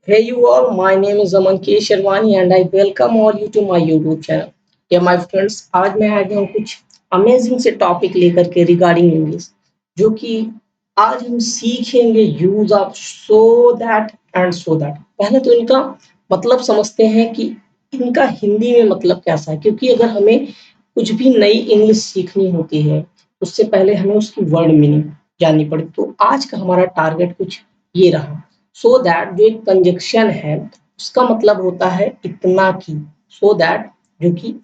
Hey you all, my name is Aman K. Sharwani and I welcome all you to my YouTube channel. Yeah my friends, आज मैं आ गया हूँ कुछ amazing से topic लेकर के रिगार्डिंग इंग्लिश, जो कि आज हम सीखेंगे use of so that and so that. पहले तो इनका मतलब समझते हैं कि इनका हिंदी में मतलब कैसा है, क्योंकि अगर हमें कुछ भी नई इंग्लिश सीखनी होती है उससे पहले हमें उसकी वर्ड मीनिंग जाननी पड़ती। तो आज का हमारा टारगेट कुछ ये रहा। सो दैट जो एक कंजक्शन है उसका मतलब होता है इतना की। सो दैट जो कि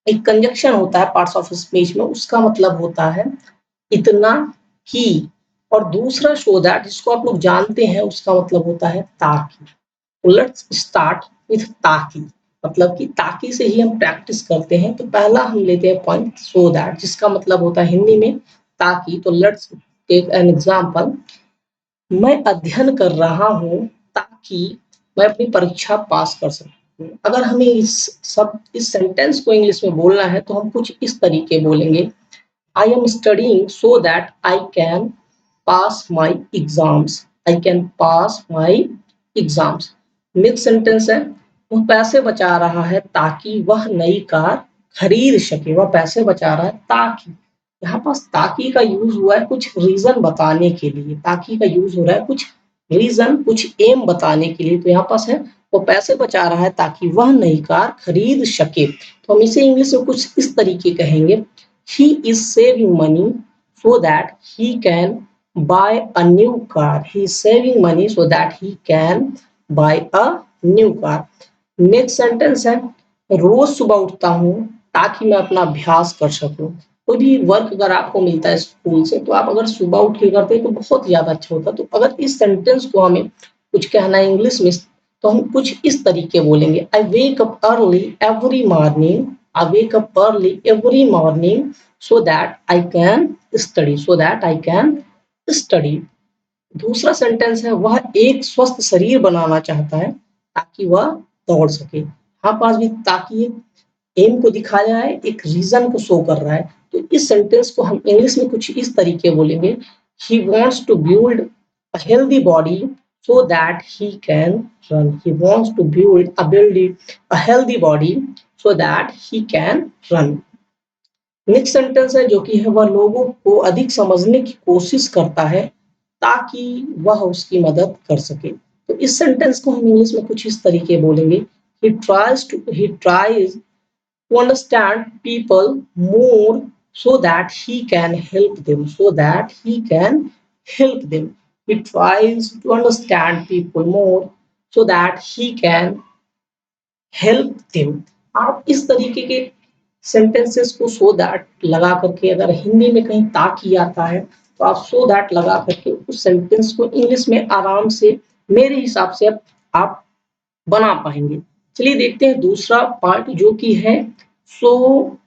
एक कंजक्शन होता है पार्ट्स ऑफ स्पीच में, उसका मतलब होता है इतना की। और दूसरा सो दैट जिसको आप लोग जानते हैं उसका मतलब होता है ताकि। लेट्स स्टार्ट विथ ताकि, मतलब कि ताकि से ही हम प्रैक्टिस करते हैं। तो पहला हम लेते हैं पॉइंट सो दैट जिसका मतलब होता है हिंदी में ताकि। तो लेट्स टेक एन एग्जांपल। मैं अध्ययन कर रहा हूँ ताकि मैं अपनी परीक्षा पास कर सकूँ। अगर हमें इस सेंटेंस को इंग्लिश में बोलना है तो हम कुछ इस तरीके बोलेंगे। I am studying so that I can pass my exams. I can pass my exams. Next sentence है वह पैसे बचा रहा है ताकि वह नई कार खरीद सके। वह पैसे बचा रहा है ताकि, यहाँ पास ताकि का यूज हुआ है कुछ रीजन बताने के लिए। ताकि का यूज हो रहा है कुछ रीजन, कुछ एम बताने के लिए। तो यहाँ पास है वो पैसे बचा रहा है ताकि वह नई कार खरीद सके। तो हम इसे इंग्लिश में कुछ इस तरीके कहेंगे। He is saving money so that he can buy a new car. He is saving money so that he can buy a new car. Next sentence है रोज सुबह उठता हूँ ताकि मैं अपना अभ्यास कर सकूं। कोई भी वर्क अगर आपको मिलता है स्कूल से तो आप अगर सुबह उठ के करते हैं तो बहुत ज्यादा अच्छा होता है। तो अगर इस सेंटेंस को हमें कुछ कहना है इंग्लिश में तो हम कुछ इस तरीके बोलेंगे। I wake up early every morning. I wake up early every morning so that I can study. So that I can study. दूसरा सेंटेंस है वह एक स्वस्थ शरीर बनाना चाहता है ताकि वह दौड़ सके। यहाँ पास भी ताकि एम को दिखाया है, एक रीजन को शो कर रहा है। तो इस सेंटेंस को हम इंग्लिश में कुछ इस तरीके बोलेंगे। He wants to build a healthy body so that he can run. He wants to build a healthy body so that he can run. Next sentence है जो कि है वह लोगों को अधिक समझने की कोशिश करता है ताकि वह उसकी मदद कर सके। तो इस सेंटेंस को हम इंग्लिश में कुछ इस तरीके बोलेंगे। he tries to understand people more so that he can help them. So that he can help them. He tries to understand people more so that he can help them. आप इस तरीके के sentences को so that लगा करके, अगर हिंदी में कहीं ताकि आता है तो आप सो दैट लगा करके उस सेंटेंस को इंग्लिश में आराम से मेरे हिसाब से आप बना पाएंगे। चलिए देखते हैं दूसरा पार्ट जो कि है so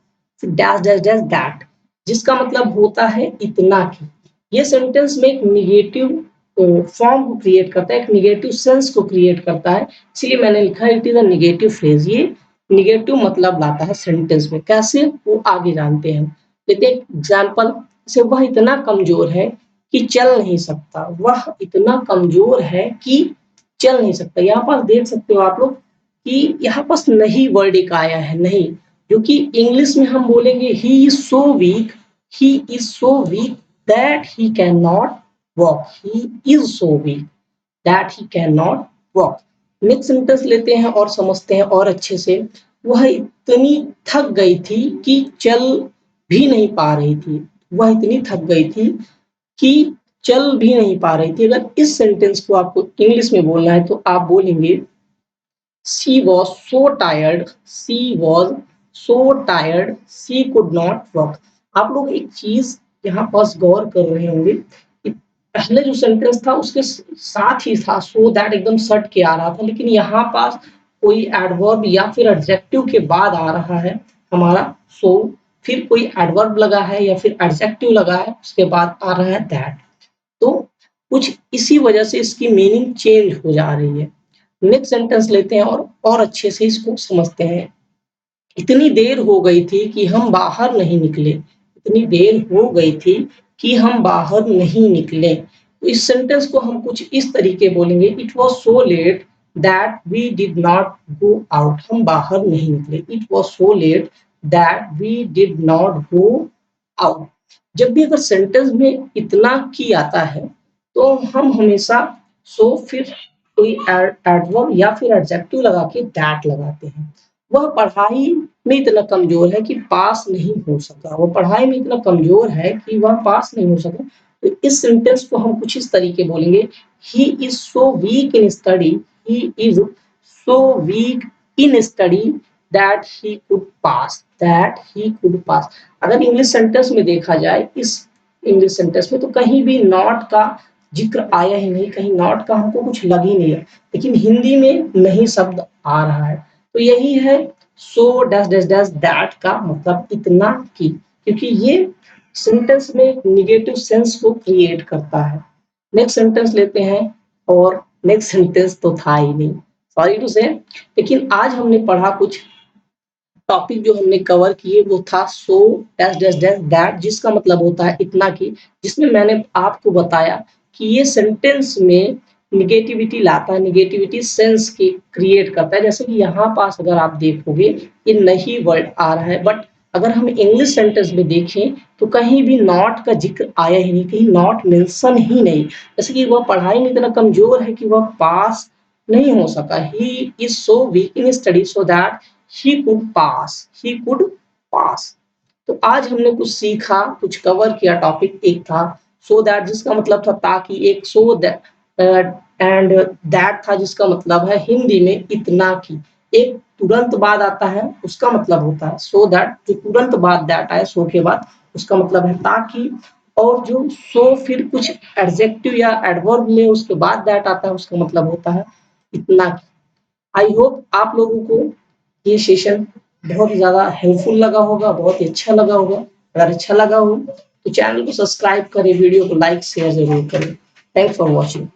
dash dash dash that, जिसका मतलब होता है इतना की। ये सेंटेंस में एक निगेटिव फॉर्म को क्रिएट करता है, एक निगेटिव सेंस को क्रिएट करता है, इसलिए मैंने लिखा है it is a negative phrase. ये निगेटिव मतलब लाता है सेंटेंस में। कैसे वो आगे जानते हैं। लेते हैं एग्जाम्पल से वह इतना कमजोर है कि चल नहीं सकता। वह इतना कमजोर है कि चल नहीं सकता। यहाँ पर देख सकते हो आप लोग कि यहाँ पास नहीं वर्ड एक आया है, नहीं, जो कि इंग्लिश में हम बोलेंगे he is so weak. He is so weak that he can not walk. He is so weak that he can not walk. Next sentence लेते हैं और समझते हैं और अच्छे से। वह इतनी थक गई थी कि चल भी नहीं पा रही थी। वह इतनी थक गई थी कि चल भी नहीं पा रही थी। अगर इस सेंटेंस को आपको इंग्लिश में बोलना है तो आप बोलेंगे she was so tired, she was so tired, she could not walk. आप लोग एक चीज यहाँ पास गौर कर रहे होंगे कि पहले जो सेंटेंस था उसके साथ ही था सो दैट एकदम सट के आ रहा था, लेकिन यहाँ पास कोई एडवर्ब या फिर एडजेक्टिव के बाद आ रहा है हमारा सो, फिर कोई एडवर्ब लगा है या फिर एडजेक्टिव लगा है, उसके बाद आ रहा है दैट। तो कुछ इसी वजह से इसकी मीनिंग चेंज हो जा रही है। नेक्स्ट सेंटेंस लेते हैं और अच्छे से इसको समझते हैं। इतनी देर हो गई थी कि हम बाहर नहीं निकले। इतनी देर हो गई थी कि हम बाहर नहीं निकले। तो इस सेंटेंस को हम कुछ इस तरीके बोलेंगे। It was so let that we did not go out, हम बाहर नहीं निकले। It was so late that we did not go out। जब भी अगर सेंटेंस में इतना की आता है तो हम हमेशा सो फिर कोई एडवर्ब या फिर एडजेक्टिव लगा के दैट लगाते हैं। वह पढ़ाई में इतना कमजोर है कि पास नहीं हो सका, वो पढ़ाई में इतना कमजोर है कि वह पास नहीं हो सका। तो इस सेंटेंस को हम कुछ इस तरीके बोलेंगे, he is so weak in study, he is so weak in study that he could pass, that he could pass. अगर इंग्लिश सेंटेंस में देखा जाए, इस इंग्लिश सेंटेंस में तो कहीं भी नॉट का जिक्र आया ही नहीं, कहीं नॉट का हमको कुछ लग ही नहीं है, लेकिन हिंदी में नहीं शब्द आ रहा है। तो यही है so dash dash dash that का मतलब इतना की, क्योंकि ये सेंटेंस में एक निगेटिव सेंस को क्रिएट करता है। नेक्स्ट सेंटेंस लेते हैं, और नेक्स्ट सेंटेंस तो था ही नहीं, सॉरी टू से, लेकिन आज हमने पढ़ा कुछ टॉपिक जो हमने कवर किए वो था so dash dash dash that, जिसका मतलब होता है इतना की, जिसमें मैंने आपको बताया कि ये सेंटेंस में निगेटिविटी लाता है, निगेटिविटी सेंस की क्रिएट करता है। जैसे कि यहाँ पास अगर आप देखोगे ये नहीं वर्ड आ रहा है, बट अगर हम इंग्लिश सेंटेंस में देखें तो कहीं भी नॉट का जिक्र आया ही नहीं, कहीं नॉट मेंशन ही नहीं। जैसे कि वह पढ़ाई में इतना कमजोर है कि वह पास नहीं हो सका, he is so weak in study so that he could pass, he could pass। तो आज हमने कुछ सीखा, कुछ कवर किया। टॉपिक एक था सो दैट, जिसका मतलब था ताकि, एक सो दैट एंड दैट था जिसका मतलब है हिंदी में इतना की। एक तुरंत बाद आता है उसका मतलब होता है सो दैट, जो तुरंत बाद दैट आए सो के बाद उसका मतलब है ताकि, और जो सो फिर कुछ एडजेक्टिव या एडवर्ब में उसके बाद दैट आता है उसका मतलब होता है इतना की। आई होप आप लोगों को ये सेशन बहुत ज़्यादा हेल्पफुल लगा होगा, बहुत ही अच्छा लगा होगा। अगर अच्छा लगा हो तो चैनल को सब्सक्राइब करें, वीडियो को लाइक शेयर जरूर करें। Thanks for watching.